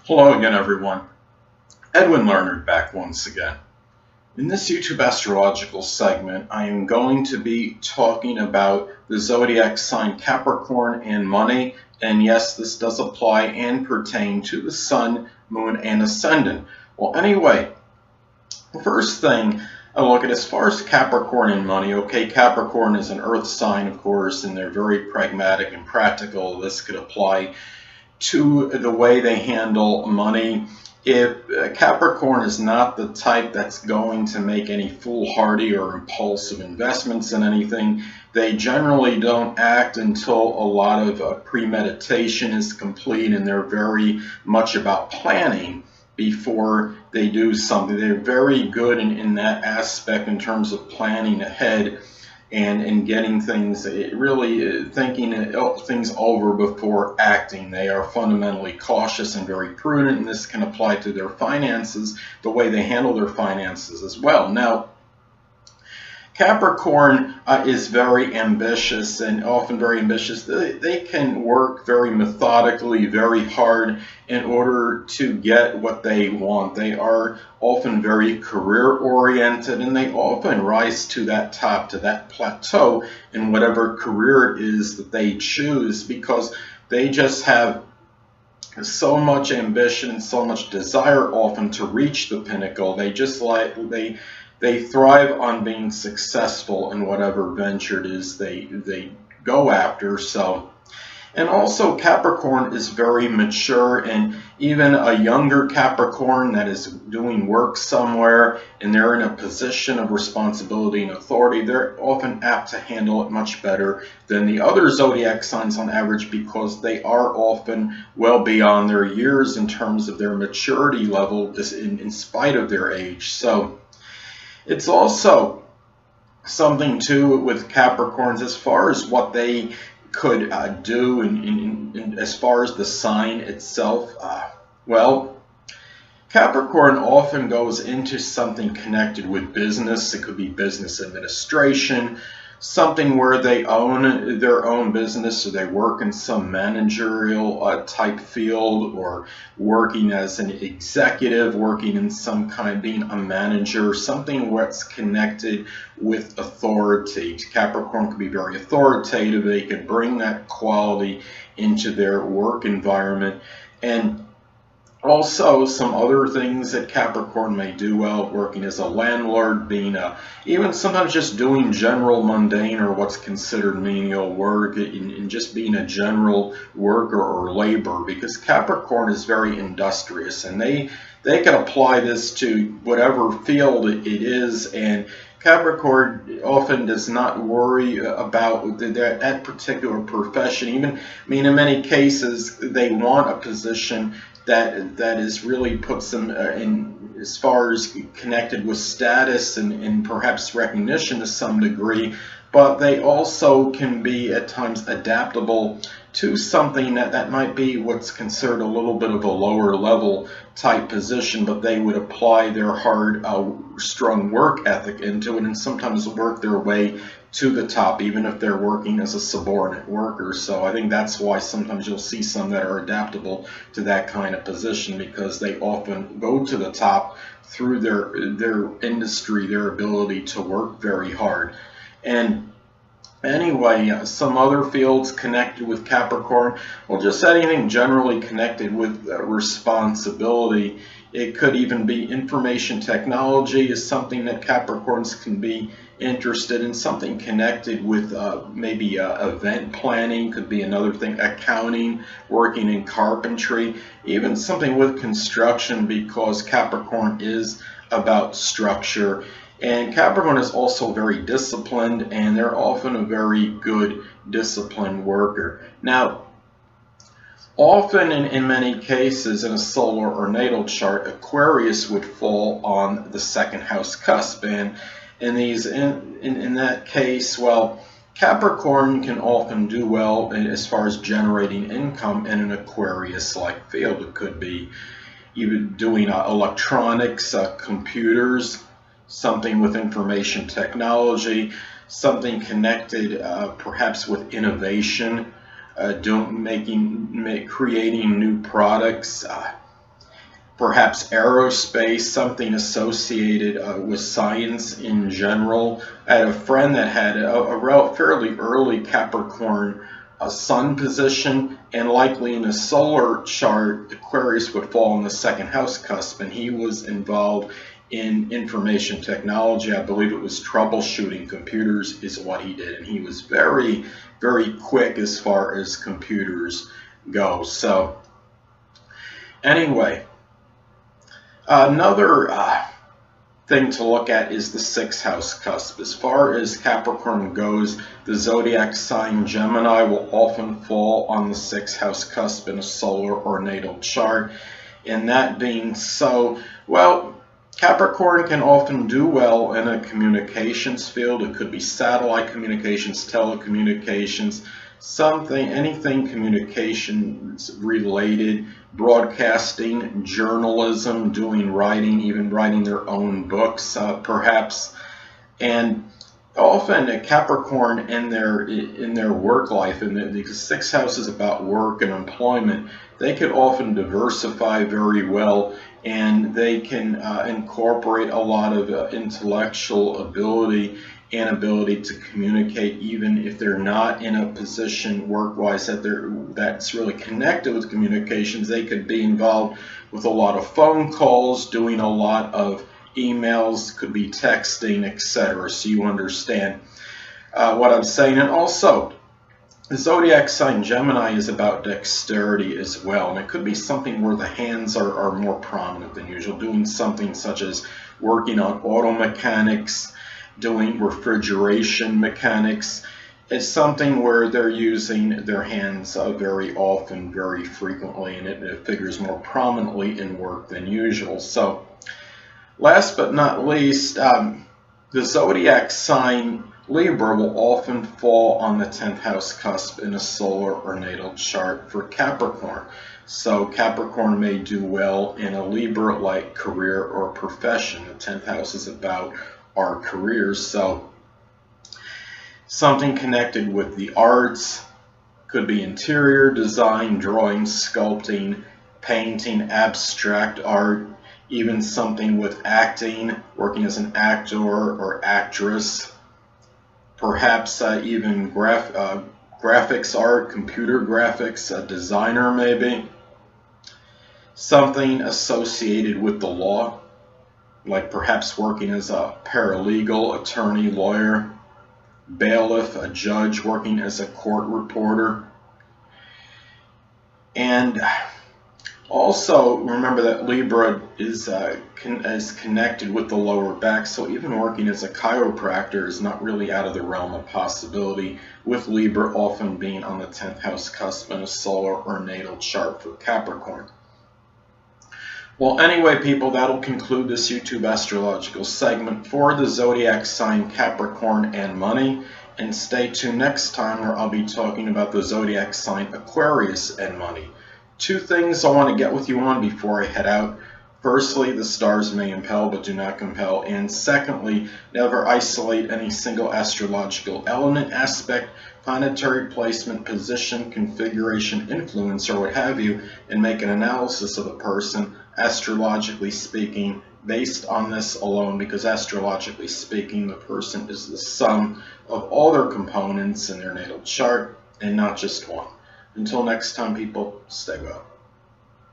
Hello again, everyone. Edwin Learnard back once again. In this YouTube astrological segment, I am going to be talking about the zodiac sign Capricorn and Money. And yes, this does apply and pertain to the Sun, Moon, and Ascendant. Well, anyway, the first thing I look at as far as Capricorn and Money. Okay, Capricorn is an earth sign, of course, and they're very pragmatic and practical. This could apply to the way they handle money. If Capricorn is not the type that's going to make any foolhardy or impulsive investments in anything, they generally don't act until a lot of premeditation is complete, and they're very much about planning before they do something. They're very good in that aspect in terms of planning ahead and getting things, really thinking things over before acting. They are fundamentally cautious and very prudent, and this can apply to their finances, the way they handle their finances as well. Now, Capricorn is very ambitious, and often very ambitious. They can work very methodically, very hard in order to get what they want. They are often very career-oriented, and they often rise to that top, to that plateau in whatever career it is that they choose, because they just have so much ambition and so much desire often to reach the pinnacle. They thrive on being successful in whatever venture it is they go after. So, and also Capricorn is very mature, and even a younger Capricorn that is doing work somewhere and they're in a position of responsibility and authority, they're often apt to handle it much better than the other zodiac signs on average, because they are often well beyond their years in terms of their maturity level, just in spite of their age. So it's also something too with Capricorns as far as what they could do as far as the sign itself. Well, Capricorn often goes into something connected with business. It could be business administration, something where they own their own business, or they work in some managerial type field, or working as an executive, working in some kind, being a manager, something that's connected with authority. Capricorn can be very authoritative. They can bring that quality into their work environment. And also, some other things that Capricorn may do well: working as a landlord, being even sometimes just doing general mundane or what's considered menial work, and just being a general worker or laborer, because Capricorn is very industrious, and they can apply this to whatever field it is. And Capricorn often does not worry about that particular profession. Even, in many cases, they want a position that is really puts them in, as far as connected with status and perhaps recognition to some degree, but they also can be at times adaptable to something that might be what's considered a little bit of a lower level type position, but they would apply their hard, strong work ethic into it, and sometimes work their way to the top, even if they're working as a subordinate worker. So I think that's why sometimes you'll see some that are adaptable to that kind of position, because they often go to the top through their industry, their ability to work very hard. And anyway, some other fields connected with Capricorn, well, just anything generally connected with responsibility. It could even be information technology is something that Capricorns can be interested in. Something connected with maybe event planning could be another thing. Accounting, working in carpentry, even something with construction, because Capricorn is about structure. And Capricorn is also very disciplined, and they're often a very good disciplined worker. Now, often in many cases in a solar or natal chart, Aquarius would fall on the second house cusp, and in that case, well, Capricorn can often do well as far as generating income in an Aquarius-like field. It could be even doing electronics, computers, something with information technology, something connected perhaps with innovation, creating new products. perhaps aerospace, something associated with science in general. I had a friend that had a fairly early Capricorn sun position, and likely in a solar chart, Aquarius would fall in the second house cusp, and he was involved in information technology. I believe it was troubleshooting computers is what he did, and he was very, very quick as far as computers go. So anyway, another thing to look at is the sixth house cusp. As far as Capricorn goes, the zodiac sign Gemini will often fall on the sixth house cusp in a solar or natal chart. And that being so, well, Capricorn can often do well in a communications field. It could be satellite communications, telecommunications, anything communications related, broadcasting, journalism, doing writing, even writing their own books, perhaps. And often a Capricorn in their work life, because sixth house is about work and employment, they could often diversify very well, and they can incorporate a lot of intellectual ability and ability to communicate, even if they're not in a position work-wise that's really connected with communications. They could be involved with a lot of phone calls, doing a lot of emails, could be texting, etc. So you understand what I'm saying. And also, the zodiac sign Gemini is about dexterity as well, and it could be something where the hands are more prominent than usual, doing something such as working on auto mechanics, doing refrigeration mechanics. It's something where they're using their hands very often, very frequently, and it figures more prominently in work than usual. So last but not least, the zodiac sign Libra will often fall on the 10th house cusp in a solar or natal chart for Capricorn. So Capricorn may do well in a Libra-like career or profession. The 10th house is about our careers, so something connected with the arts, could be interior design, drawing, sculpting, painting, abstract art, even something with acting, working as an actor or actress, perhaps even graphics art, computer graphics, a designer maybe, something associated with the law, like perhaps working as a paralegal, attorney, lawyer, bailiff, a judge, working as a court reporter. And also remember that Libra is connected with the lower back, so even working as a chiropractor is not really out of the realm of possibility, with Libra often being on the 10th house cusp in a solar or natal chart for Capricorn. Well, anyway, people, that'll conclude this YouTube astrological segment for the zodiac sign Capricorn and money. And stay tuned next time, where I'll be talking about the zodiac sign Aquarius and money. Two things I want to get with you on before I head out. Firstly, the stars may impel but do not compel. And secondly, never isolate any single astrological element, aspect, planetary placement, position, configuration, influence, or what have you, and make an analysis of a person, astrologically speaking, based on this alone, because astrologically speaking, the person is the sum of all their components in their natal chart and not just one. Until next time, people, stay well.